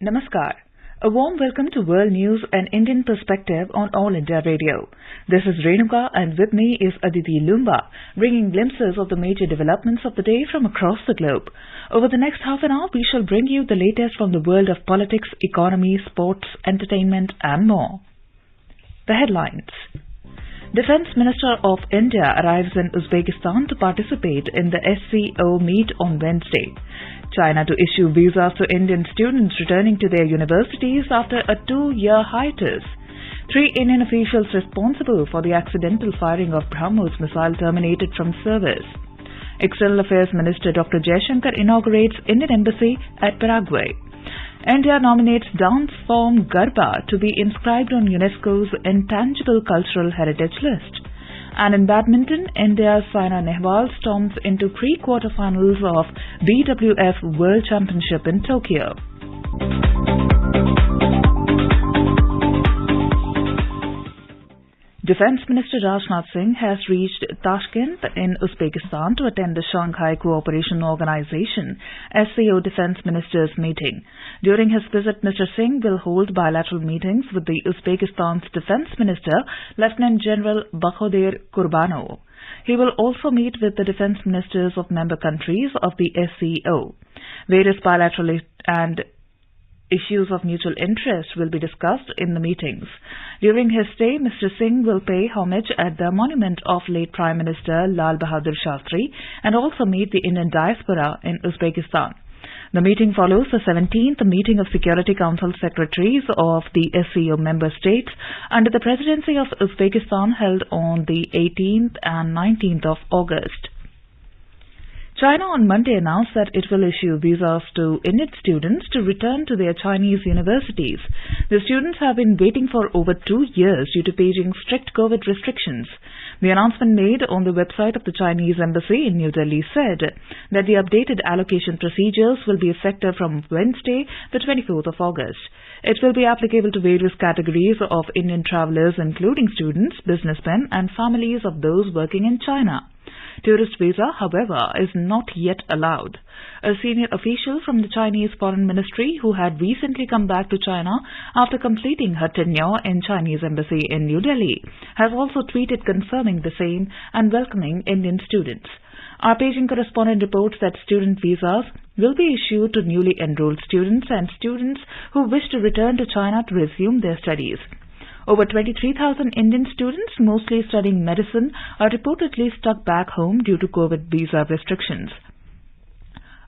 Namaskar. A warm welcome to World News and Indian Perspective on All India Radio. This is Renuka and with me is Aditi Lumba, bringing glimpses of the major developments of the day from across the globe. Over the next half an hour, we shall bring you the latest from the world of politics, economy, sports, entertainment and more. The headlines. Defence Minister of India arrives in Uzbekistan to participate in the SCO meet on Wednesday. China to issue visas to Indian students returning to their universities after a 2-year hiatus. 3 Indian officials responsible for the accidental firing of BrahMos missile terminated from service. External Affairs Minister Dr. Jaishankar inaugurates Indian Embassy at Paraguay. India nominates dance form Garba to be inscribed on UNESCO's Intangible Cultural Heritage List. And in badminton, India's Saina Nehwal storms into pre-quarterfinals of BWF World Championship in Tokyo. Defence Minister Rajnath Singh has reached Tashkent in Uzbekistan to attend the Shanghai Cooperation Organization SCO Defence Ministers meeting. During his visit, Mr. Singh will hold bilateral meetings with the Uzbekistan's Defence Minister, Lieutenant General Bakhodir Kurbanov. He will also meet with the defence ministers of member countries of the SCO. Various bilateral and issues of mutual interest will be discussed in the meetings. During his stay, Mr. Singh will pay homage at the monument of late Prime Minister Lal Bahadur Shastri and also meet the Indian diaspora in Uzbekistan. The meeting follows the 17th meeting of Security Council Secretaries of the SCO member states under the presidency of Uzbekistan held on the 18th and 19th of August. China on Monday announced that it will issue visas to Indian students to return to their Chinese universities. The students have been waiting for over 2 years due to Beijing's strict COVID restrictions. The announcement made on the website of the Chinese embassy in New Delhi said that the updated allocation procedures will be effective from Wednesday, the 24th of August. It will be applicable to various categories of Indian travellers, including students, businessmen, and families of those working in China. Tourist visa, however, is not yet allowed. A senior official from the Chinese Foreign Ministry who had recently come back to China after completing her tenure in Chinese embassy in New Delhi has also tweeted confirming the same and welcoming Indian students. Our Beijing correspondent reports that student visas will be issued to newly enrolled students and students who wish to return to China to resume their studies. Over 23,000 Indian students, mostly studying medicine, are reportedly stuck back home due to COVID visa restrictions.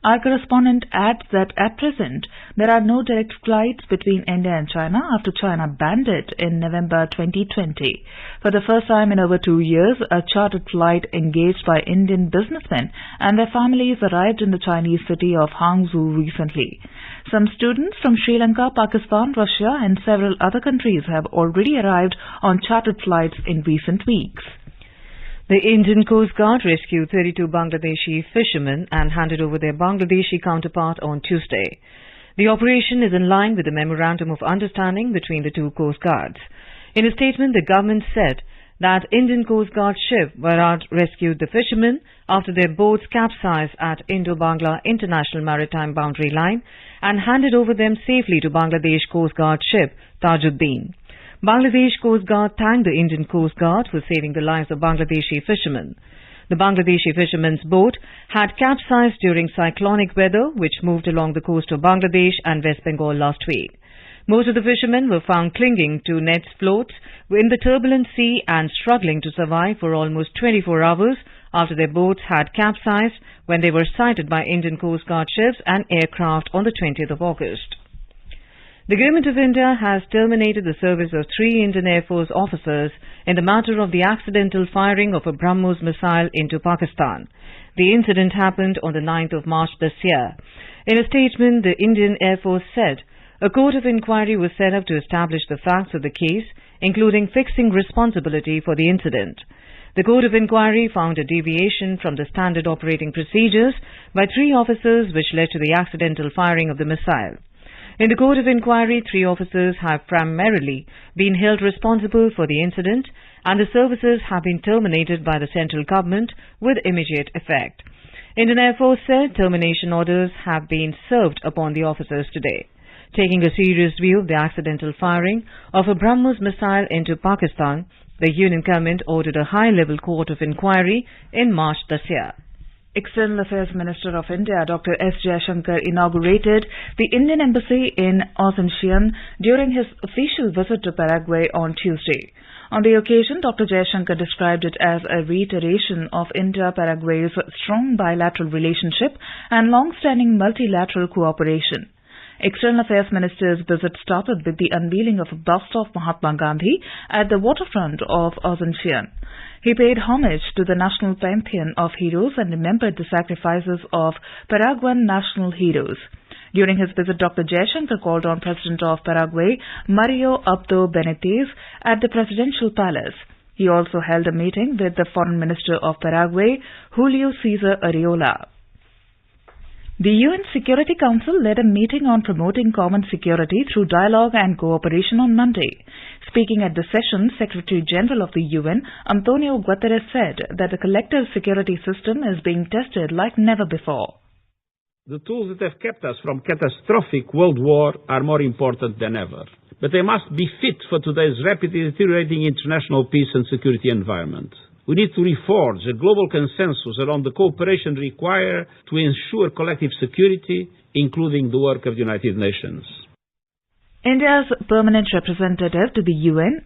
Our correspondent adds that at present, there are no direct flights between India and China after China banned it in November 2020. For the first time in over 2 years, a chartered flight engaged by Indian businessmen and their families arrived in the Chinese city of Hangzhou recently. Some students from Sri Lanka, Pakistan, Russia and several other countries have already arrived on chartered flights in recent weeks. The Indian Coast Guard rescued 32 Bangladeshi fishermen and handed over their Bangladeshi counterpart on Tuesday. The operation is in line with the Memorandum of Understanding between the two Coast Guards. In a statement, the government said that Indian Coast Guard ship Virat rescued the fishermen after their boats capsized at Indo-Bangla International Maritime Boundary Line and handed over them safely to Bangladesh Coast Guard ship Tajuddin. Bangladesh Coast Guard thanked the Indian Coast Guard for saving the lives of Bangladeshi fishermen. The Bangladeshi fishermen's boat had capsized during cyclonic weather which moved along the coast of Bangladesh and West Bengal last week. Most of the fishermen were found clinging to nets floats in the turbulent sea and struggling to survive for almost 24 hours after their boats had capsized when they were sighted by Indian Coast Guard ships and aircraft on the 20th of August. The Government of India has terminated the service of 3 Indian Air Force officers in the matter of the accidental firing of a BrahMos missile into Pakistan. The incident happened on the 9th of March this year. In a statement, the Indian Air Force said a court of inquiry was set up to establish the facts of the case, including fixing responsibility for the incident. The court of inquiry found a deviation from the standard operating procedures by 3 officers which led to the accidental firing of the missile. In the court of inquiry, 3 officers have primarily been held responsible for the incident and the services have been terminated by the central government with immediate effect. Indian Air Force said termination orders have been served upon the officers today. taking a serious view of the accidental firing of a BrahMos missile into Pakistan. The Union government ordered a high-level court of inquiry in March this year. External Affairs Minister of India Dr. S. Jaishankar inaugurated the Indian Embassy in Asuncion during his official visit to Paraguay on Tuesday. On the occasion, Dr. Jaishankar described it as a reiteration of India-Paraguay's strong bilateral relationship and long-standing multilateral cooperation. External Affairs Minister's visit started with the unveiling of a bust of Mahatma Gandhi at the waterfront of Asuncion. He paid homage to the national pantheon of heroes and remembered the sacrifices of Paraguayan national heroes. During his visit, Dr. Jaishankar called on President of Paraguay, Mario Abdo Benitez, at the presidential palace. He also held a meeting with the Foreign Minister of Paraguay, Julio Cesar Arreola. The UN Security Council led a meeting on promoting common security through dialogue and cooperation on Monday. Speaking at the session, Secretary General of the UN, Antonio Guterres, said that the collective security system is being tested like never before. The tools that have kept us from catastrophic world war are more important than ever. But they must be fit for today's rapidly deteriorating international peace and security environment. We need to reforge a global consensus around the cooperation required to ensure collective security, including the work of the United Nations. India's permanent representative to the UN,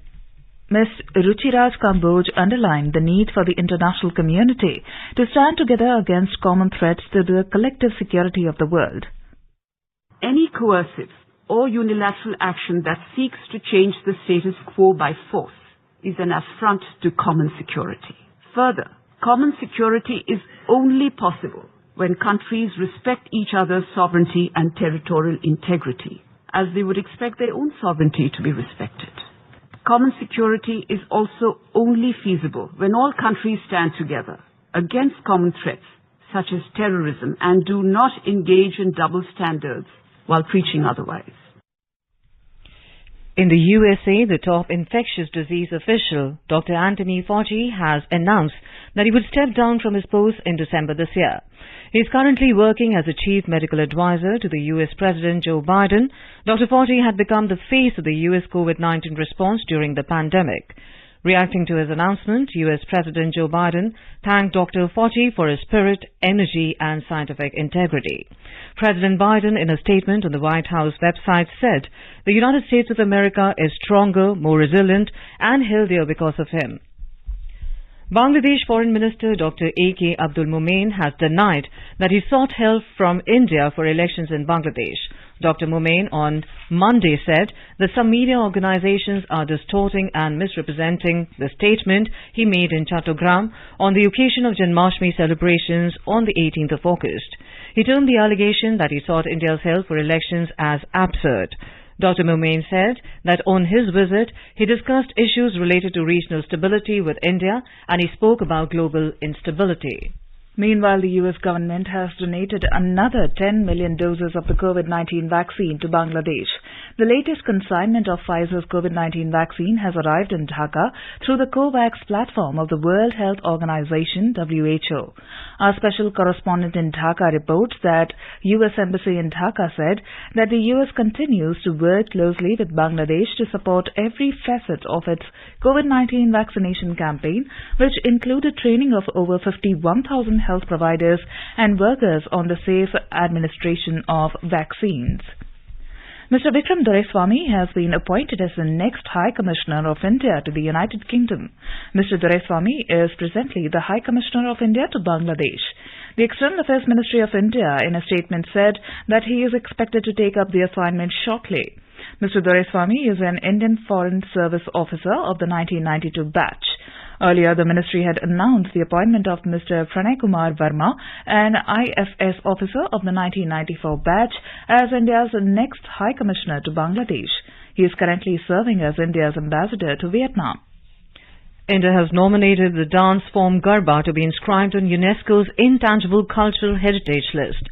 Ms. Ruchiraj Kamboj, underlined the need for the international community to stand together against common threats to the collective security of the world. Any coercive or unilateral action that seeks to change the status quo by force is an affront to common security. Further, common security is only possible when countries respect each other's sovereignty and territorial integrity, as they would expect their own sovereignty to be respected. Common security is also only feasible when all countries stand together against common threats such as terrorism and do not engage in double standards while preaching otherwise. In the USA, the top infectious disease official, Dr. Anthony Fauci, has announced that he would step down from his post in December this year. He is currently working as a chief medical advisor to the U.S. President Joe Biden. Dr. Fauci had become the face of the U.S. COVID-19 response during the pandemic. Reacting to his announcement, U.S. President Joe Biden thanked Dr. Fauci for his spirit, energy and scientific integrity. President Biden, in a statement on the White House website, said the United States of America is stronger, more resilient and healthier because of him. Bangladesh Foreign Minister Dr. A.K. Abdul Momen has denied that he sought help from India for elections in Bangladesh. Dr. Momen on Monday said that some media organizations are distorting and misrepresenting the statement he made in Chattogram on the occasion of Janmashtami celebrations on the 18th of August. He termed the allegation that he sought India's help for elections as absurd. Dr. Momen said that on his visit, he discussed issues related to regional stability with India and he spoke about global instability. Meanwhile, the U.S. government has donated another 10 million doses of the COVID-19 vaccine to Bangladesh. The latest consignment of Pfizer's COVID-19 vaccine has arrived in Dhaka through the COVAX platform of the World Health Organization, WHO. Our special correspondent in Dhaka reports that U.S. Embassy in Dhaka said that the U.S. continues to work closely with Bangladesh to support every facet of its COVID-19 vaccination campaign, which included training of over 51,000 health providers and workers on the safe administration of vaccines. Mr. Vikram Doraiswamy has been appointed as the next High Commissioner of India to the United Kingdom. Mr. Doraiswamy is presently the High Commissioner of India to Bangladesh. The External Affairs Ministry of India in a statement said that he is expected to take up the assignment shortly. Mr. Doraiswamy is an Indian Foreign Service officer of the 1992 batch. Earlier, the ministry had announced the appointment of Mr. Pranay Kumar Verma, an IFS officer of the 1994 batch, as India's next High Commissioner to Bangladesh. He is currently serving as India's ambassador to Vietnam. India has nominated the dance form Garba to be inscribed on UNESCO's Intangible Cultural Heritage List.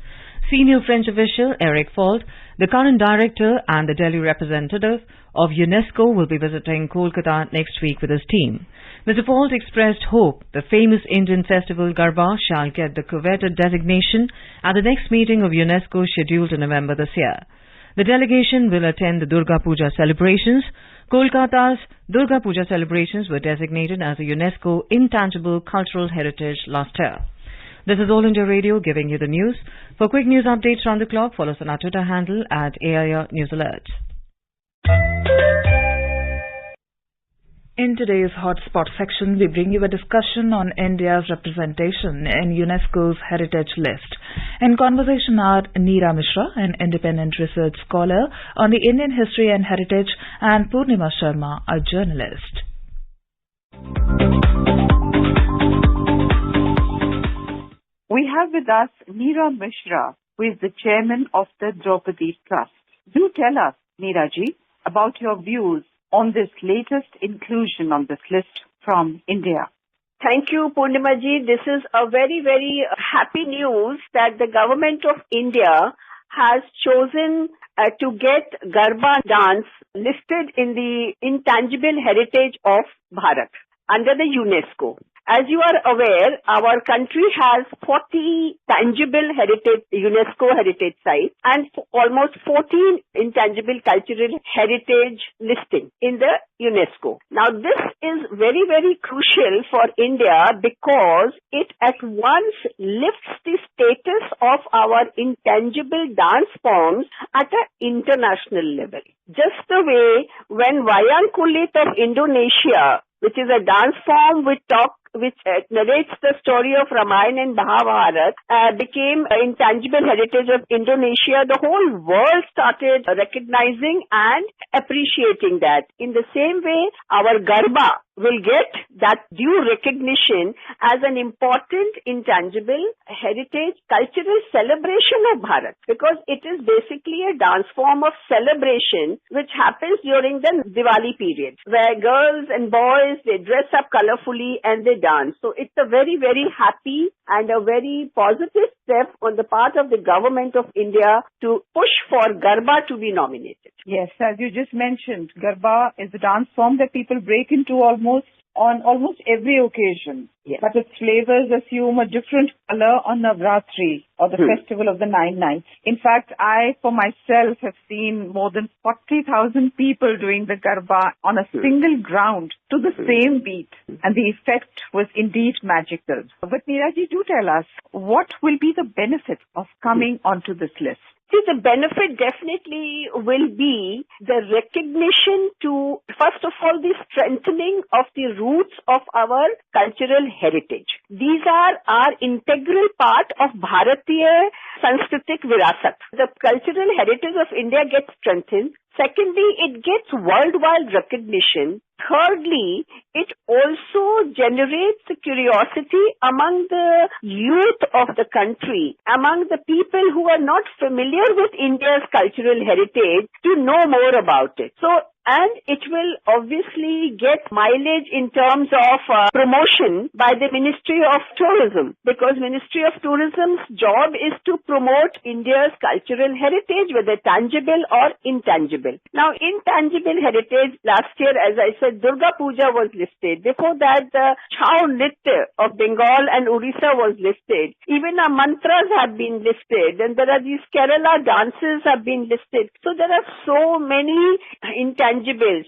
Senior French official Eric Fault, the current director and the Delhi representative of UNESCO, will be visiting Kolkata next week with his team. Mr. Fault expressed hope the famous Indian festival Garba shall get the coveted designation at the next meeting of UNESCO scheduled in November this year. The delegation will attend the Durga Puja celebrations. Kolkata's Durga Puja celebrations were designated as a UNESCO Intangible Cultural Heritage last year. This is All India Radio giving you the news. For quick news updates round the clock, follow us on our Twitter handle at AIR News Alert. In today's Hotspot section, we bring you a discussion on India's representation in UNESCO's Heritage List. In conversation are Nirja Misra, an independent research scholar on the Indian history and heritage, and Purnima Sharma, a journalist. We have with us Nirja Misra, who is the chairman of the Draupadi Trust. Do tell us, Nirja, about your views on this latest inclusion on this list from India. Thank you, Purnima ji. This is a very, very happy news that the government of India has chosen to get Garba dance listed in the intangible heritage of Bharat under the UNESCO. As you are aware, our country has 40 tangible heritage, UNESCO heritage sites and almost 14 intangible cultural heritage listing in the UNESCO. Now this is very, very crucial for India because it at once lifts the status of our intangible dance forms at an international level. Just the way when Wayang Kulit of Indonesia, which is a dance form which narrates the story of Ramayana and Mahabharata, became intangible heritage of Indonesia, the whole world started recognizing and appreciating that. In the same way, our Garba will get that due recognition as an important intangible heritage cultural celebration of Bharat, because it is basically a dance form of celebration which happens during the Diwali period, where girls and boys, they dress up colorfully and they dance. So it's a very, very happy and a very positive step on the part of the government of India to push for Garba to be nominated. Yes, as you just mentioned, Garba is a dance form that people break into on almost every occasion. Yes. But its flavors assume a different color on Navratri, or the festival of the 9 nights. In fact, I, for myself, have seen more than 40,000 people doing the Garba on a single ground to the same beat. And the effect was indeed magical. But Nirja, do tell us, what will be the benefit of coming onto this list? See, the benefit definitely will be the recognition to, first of all, the strengthening of the roots of our cultural heritage. These are our integral part of Bharatiya Sanskritik Virasat. The cultural heritage of India gets strengthened. Secondly, it gets worldwide recognition. Thirdly, it also generates a curiosity among the youth of the country, among the people who are not familiar with India's cultural heritage, to know more about it. And it will obviously get mileage in terms of promotion by the Ministry of Tourism, because Ministry of Tourism's job is to promote India's cultural heritage, whether tangible or intangible. Now, intangible heritage, last year, as I said, Durga Puja was listed. Before that, the Chhau Nritya of Bengal and Orissa was listed. Even our mantras have been listed. And there are these Kerala dances have been listed. So there are so many intangible.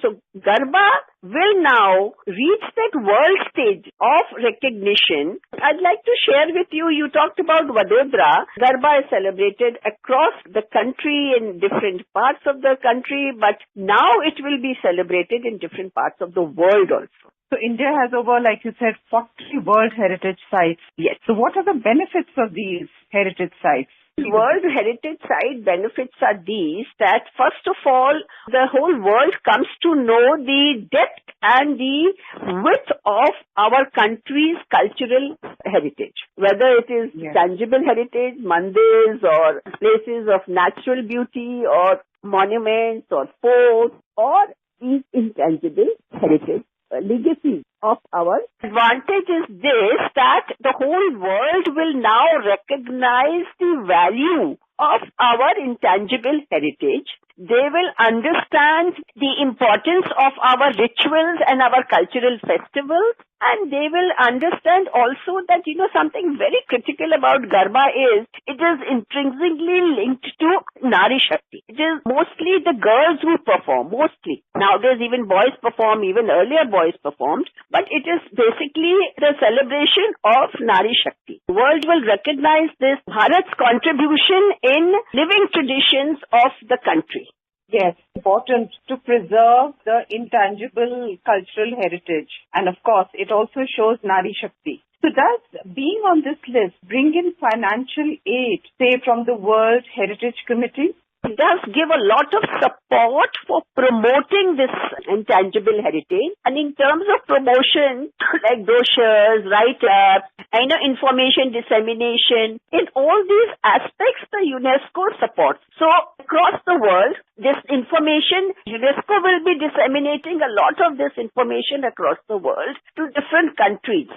So Garba will now reach that world stage of recognition. I'd like to share with you, you talked about Vadodara. Garba is celebrated across the country in different parts of the country, but now it will be celebrated in different parts of the world also. So India has over, like you said, 40 World Heritage Sites. Yes. So what are the benefits of these heritage sites? World Heritage Site benefits are these, that first of all, the whole world comes to know the depth and the width of our country's cultural heritage. Whether it is tangible heritage, mandirs or places of natural beauty or monuments or forts, or these intangible heritage legacy of our advantage is this, that the whole world will now recognize the value of our intangible heritage. They will understand the importance of our rituals and our cultural festivals. And they will understand also that, something very critical about Garba is it is intrinsically linked to Nari Shakti. It is mostly the girls who perform, mostly. Nowadays even boys perform, even earlier boys performed, but it is basically the celebration of Nari Shakti. The world will recognize this Bharat's contribution in living traditions of the country. Yes, important to preserve the intangible cultural heritage. And of course, it also shows Nari Shakti. So does being on this list bring in financial aid, say from the World Heritage Committee? It does give a lot of support for promoting this intangible heritage. And in terms of promotion, like brochures, write-ups, information dissemination, in all these aspects, the UNESCO supports. So across the world, this information, UNESCO will be disseminating a lot of this information across the world to different countries.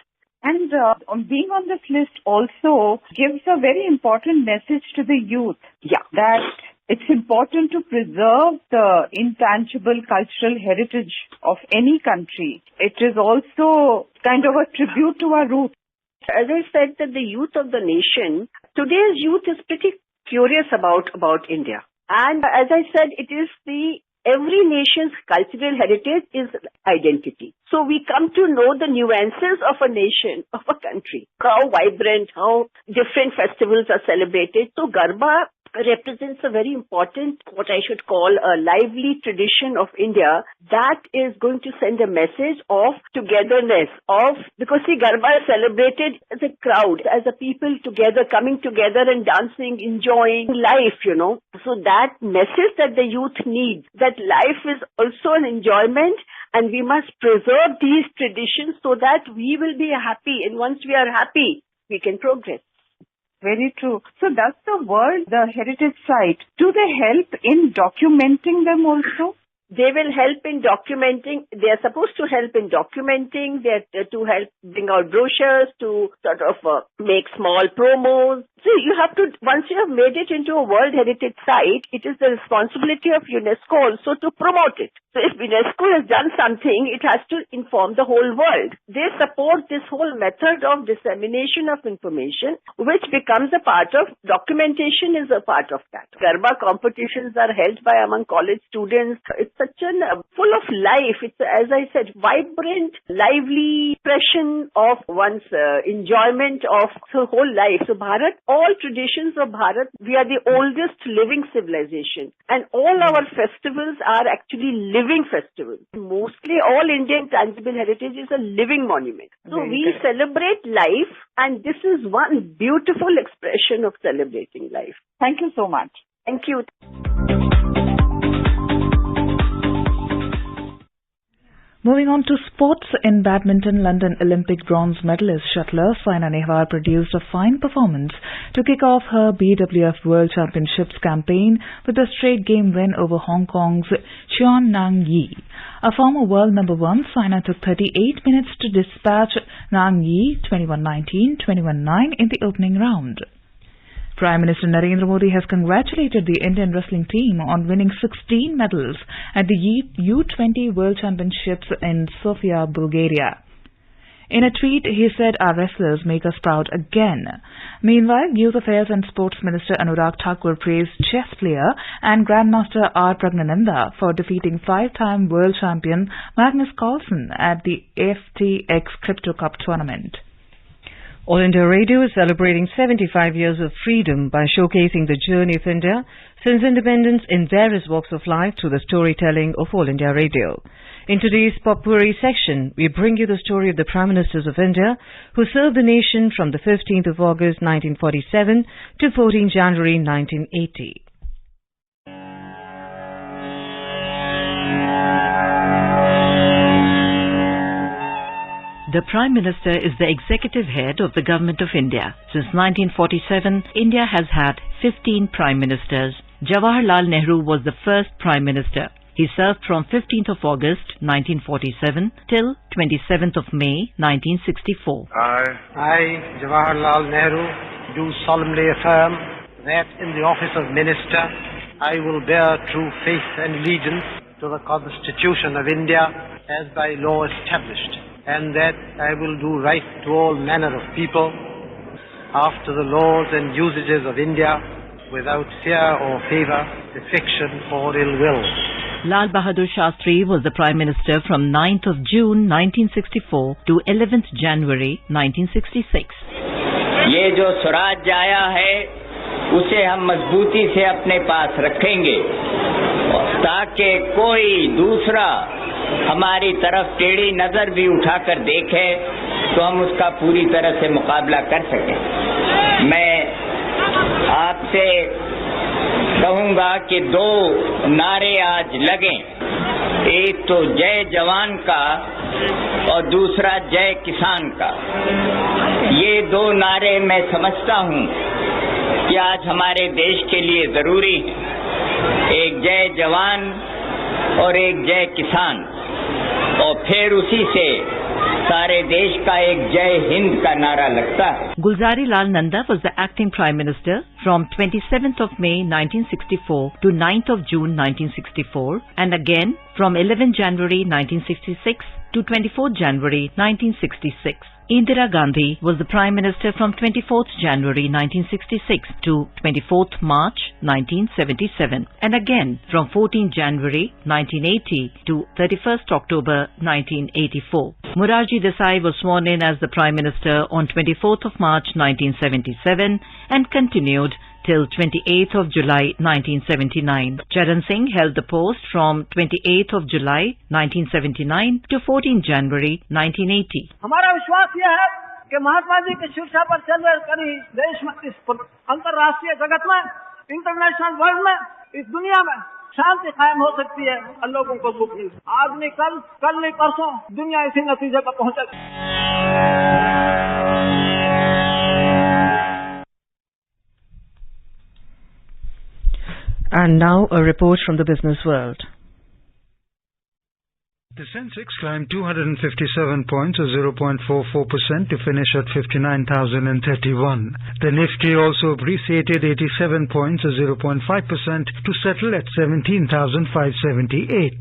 And being on this list also gives a very important message to the youth. Yeah. That it's important to preserve the intangible cultural heritage of any country. It is also kind of a tribute to our roots. As I said, that the youth of the nation, today's youth is pretty curious about India. And as I said, it is every nation's cultural heritage is identity. So we come to know the nuances of a nation, of a country, how vibrant, how different festivals are celebrated. So Garba represents a very important, what I should call a lively tradition of India that is going to send a message of togetherness, because Garba is celebrated as a crowd, as a people together, coming together and dancing, enjoying life, So that message that the youth needs, that life is also an enjoyment and we must preserve these traditions so that we will be happy, and once we are happy, we can progress. Very true. So does the heritage site, do they help in documenting them also? They will help in documenting. They are supposed to help in documenting. They are to help bring out brochures, to sort of make small promos. So you have to, once you have made it into a World Heritage Site, it is the responsibility of UNESCO also to promote it. So if UNESCO has done something, it has to inform the whole world. They support this whole method of dissemination of information, which becomes a part of, documentation is a part of that. Garba competitions are held by among college students. It's such full of life. It's, as I said, vibrant, lively expression of one's enjoyment of the whole life. So Bharat, all traditions of Bharat, we are the oldest living civilization. And all our festivals are actually living festivals. Mostly all Indian tangible heritage is a living monument. So we celebrate life, and this is one beautiful expression of celebrating life. Thank you so much. Thank you. Moving on to sports, in badminton, London Olympic bronze medalist shuttler Saina Nehwal produced a fine performance to kick off her BWF World Championships campaign with a straight game win over Hong Kong's Chuan Nang Yi. A former world number one, Saina took 38 minutes to dispatch Nang Yi 21-19, 21-9 in the opening round. Prime Minister Narendra Modi has congratulated the Indian wrestling team on winning 16 medals at the U20 World Championships in Sofia, Bulgaria. In a tweet, he said, "Our wrestlers make us proud again." Meanwhile, Youth Affairs and Sports Minister Anurag Thakur praised chess player and Grandmaster R. Pragnananda for defeating five-time world champion Magnus Carlsen at the FTX Crypto Cup tournament. All India Radio is celebrating 75 years of freedom by showcasing the journey of India since independence in various walks of life through the storytelling of All India Radio. In today's Potpourri section, we bring you the story of the Prime Ministers of India who served the nation from the 15th of August 1947 to 14 January 1980. The Prime Minister is the executive head of the Government of India. Since 1947, India has had 15 Prime Ministers. Jawaharlal Nehru was the first Prime Minister. He served from 15th of August 1947 till 27th of May 1964. I, Jawaharlal Nehru, do solemnly affirm that in the office of Minister, I will bear true faith and allegiance to the Constitution of India as by law established, and that I will do right to all manner of people after the laws and usages of India without fear or favour, affection or ill will. Lal Bahadur Shastri was the Prime Minister from 9th of June 1964 to 11th January 1966. ये जो स्वराज आया है उसे हम मजबूती से अपने पास रखेंगे ताकि कोई दूसरा हमारी तरफ टेढ़ी नजर भी उठाकर देखे तो हम उसका पूरी तरह से मुकाबला कर सकें। मैं आपसे कहूंगा कि दो नारे आज लगें, एक तो जय जवान का और दूसरा जय किसान का। ये दो नारे मैं समझता हूं कि आज हमारे देश के लिए जरूरी है, एक जय जवान और एक जय किसान, और फिर उसी से सारे देश का एक जय हिंद का नारा लगता है। Gulzari Lal Nanda was the acting Prime Minister from 27th of May 1964 to 9th of June 1964 and again from 11 January 1966 to 24th January 1966. Indira Gandhi was the Prime Minister from 24th January 1966 to 24th March 1977 and again from 14th January 1980 to 31st October 1984. Morarji Desai was sworn in as the Prime Minister on 24th of March 1977 and continued till 28th of July 1979. Charan Singh held the post from 28th of July 1979 to 14th January 1980. हमारा विश्वास यह है कि महात्मा जी की शिक्षा पर चल रही देश में इस अंतर्राष्ट्रीय जगत में इंटरनेशनल वर्ल्ड में इस दुनिया में शांति कायम हो सकती है और लोगों को सुख मिल। आज नहीं कल नहीं परसों दुनिया इसी नतीजे पर पहुंचेगी। And now a report from the business world. The Sensex climbed 257 points or 0.44% to finish at 59,031. The Nifty also appreciated 87 points or 0.5% to settle at 17,578.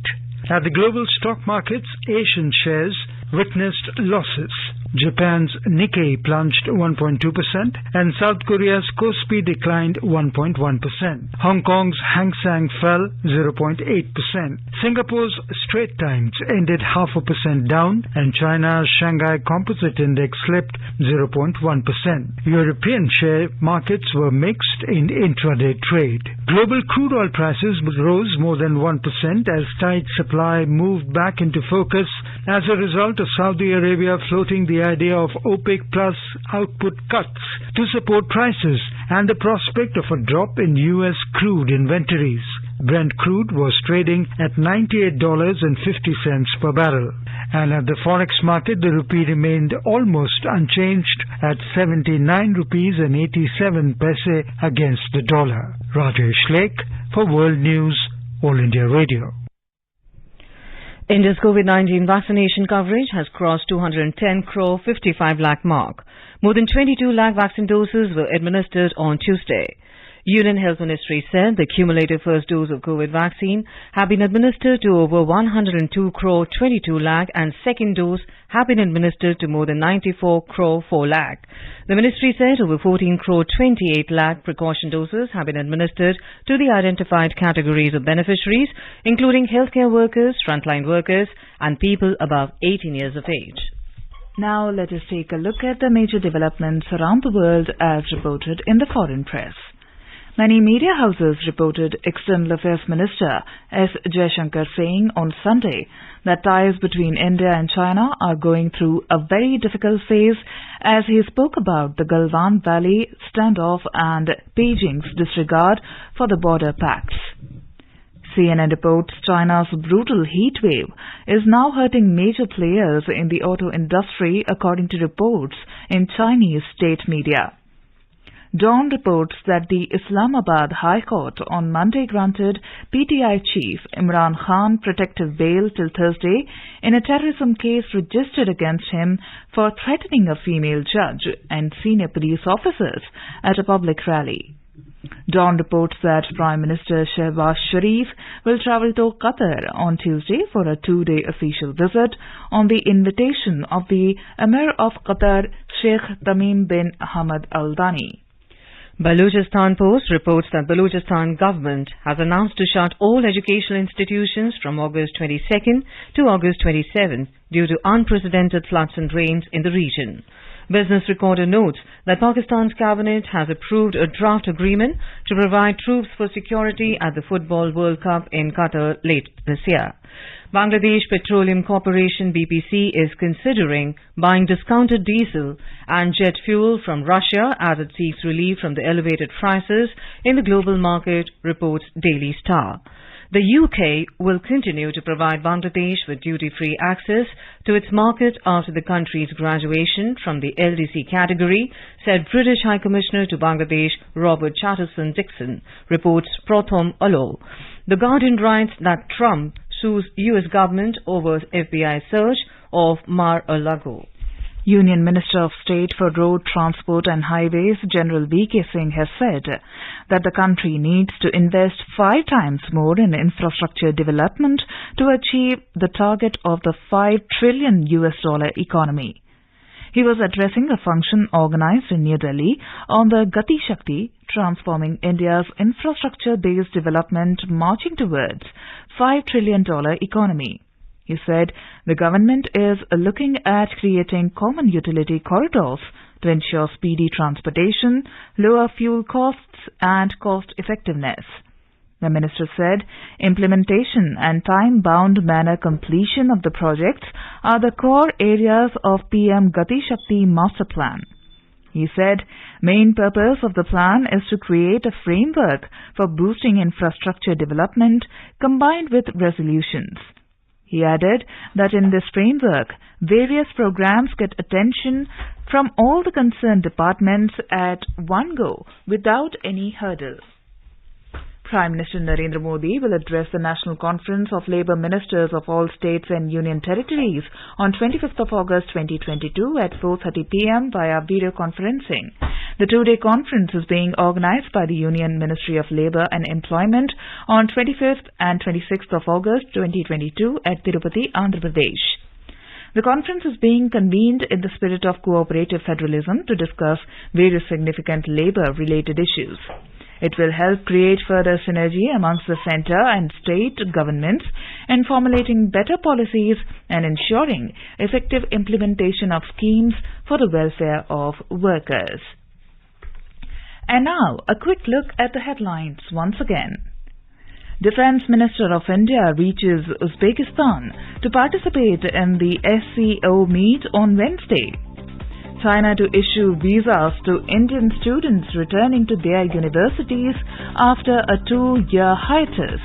At the global stock markets, Asian shares witnessed losses. Japan's Nikkei plunged 1.2% and South Korea's Kospi declined 1.1%. Hong Kong's Hang Seng fell 0.8%. Singapore's Straits Times ended 0.5% down and China's Shanghai Composite Index slipped 0.1%. European share markets were mixed in intraday trade. Global crude oil prices rose more than 1% as tight supply moved back into focus as a result of Saudi Arabia floating the idea of OPEC plus output cuts to support prices and the prospect of a drop in U.S. crude inventories. Brent crude was trading at $98.50 per barrel. And at the forex market, the rupee remained almost unchanged at 79 rupees and 87 paise against the dollar. Rajesh Lake for World News, All India Radio. India's COVID-19 vaccination coverage has crossed 210 crore 55 lakh mark. More than 22 lakh vaccine doses were administered on Tuesday. Union Health Ministry said the cumulative first dose of COVID vaccine have been administered to over 102 crore 22 lakh and second dose have been administered to more than 94 crore 4 lakh. The ministry said over 14 crore 28 lakh precaution doses have been administered to the identified categories of beneficiaries, including healthcare workers, frontline workers and people above 18 years of age. Now let us take a look at the major developments around the world as reported in the foreign press. Many media houses reported External Affairs Minister S. Jaishankar saying on Sunday that ties between India and China are going through a very difficult phase as he spoke about the Galwan Valley standoff and Beijing's disregard for the border pacts. CNN reports China's brutal heat wave is now hurting major players in the auto industry according to reports in Chinese state media. Dawn reports that the Islamabad High Court on Monday granted PTI chief Imran Khan protective bail till Thursday in a terrorism case registered against him for threatening a female judge and senior police officers at a public rally. Dawn reports that Prime Minister Shehbaz Sharif will travel to Qatar on Tuesday for a 2-day official visit on the invitation of the Emir of Qatar, Sheikh Tamim bin Hamad Al Thani. Balochistan Post reports that Balochistan government has announced to shut all educational institutions from August 22nd to August 27th due to unprecedented floods and rains in the region. Business Recorder notes that Pakistan's cabinet has approved a draft agreement to provide troops for security at the Football World Cup in Qatar late this year. Bangladesh Petroleum Corporation BPC is considering buying discounted diesel and jet fuel from Russia as it seeks relief from the elevated prices in the global market, reports Daily Star. The UK will continue to provide Bangladesh with duty-free access to its market after the country's graduation from the LDC category, said British High Commissioner to Bangladesh Robert Chatterson-Dixon, reports Prothom Alo. The Guardian writes that Trump sues US government over FBI search of Mar-a-Lago. Union Minister of State for Road Transport and Highways, General V.K. Singh, has said that the country needs to invest 5 times more in infrastructure development to achieve the target of the $5 trillion economy. He was addressing a function organized in New Delhi on the Gati Shakti, transforming India's infrastructure-based development marching towards $5 trillion economy. He said the government is looking at creating common utility corridors to ensure speedy transportation, lower fuel costs and cost effectiveness. The minister said implementation and time-bound manner completion of the projects are the core areas of PM Gati Shakti Master Plan. He said main purpose of the plan is to create a framework for boosting infrastructure development combined with resolutions. He added that in this framework, various programs get attention from all the concerned departments at one go without any hurdles. Prime Minister Narendra Modi will address the National Conference of Labour Ministers of all states and union territories on 25th of August 2022 at 4:30 p.m. via video conferencing. The 2-day conference is being organized by the Union Ministry of Labour and Employment on 25th and 26th of August 2022 at Tirupati, Andhra Pradesh. The conference is being convened in the spirit of cooperative federalism to discuss various significant labour-related issues. It will help create further synergy amongst the centre and state governments in formulating better policies and ensuring effective implementation of schemes for the welfare of workers. And now, a quick look at the headlines once again. Defence Minister of India reaches Uzbekistan to participate in the SCO meet on Wednesday. China to issue visas to Indian students returning to their universities after a 2-year hiatus.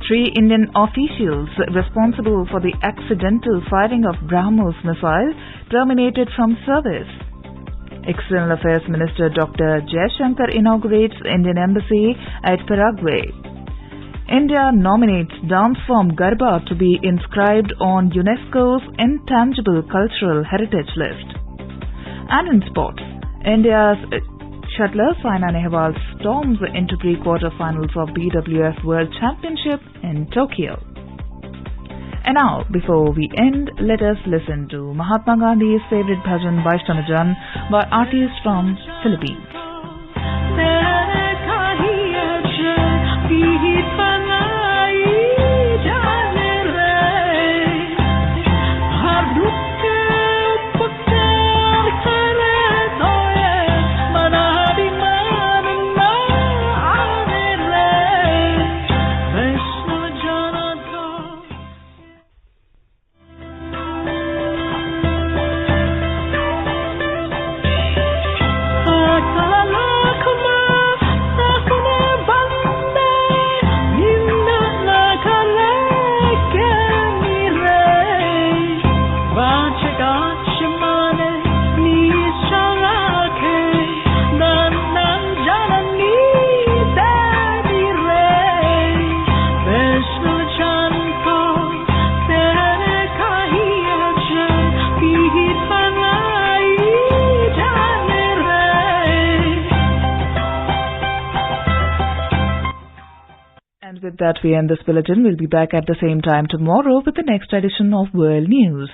3 Indian officials responsible for the accidental firing of BrahMos missile terminated from service. External Affairs Minister Dr. Jaishankar inaugurates Indian Embassy at Paraguay. India nominates dance form Garba to be inscribed on UNESCO's Intangible Cultural Heritage List. And in sports, India's shuttler Saina Nehwal storms into pre-quarter-finals of BWF World Championship in Tokyo. And now, before we end, let us listen to Mahatma Gandhi's favorite bhajan Vaishnavajan by artists from Philippines. With that, we end this bulletin. We'll be back at the same time tomorrow with the next edition of World News.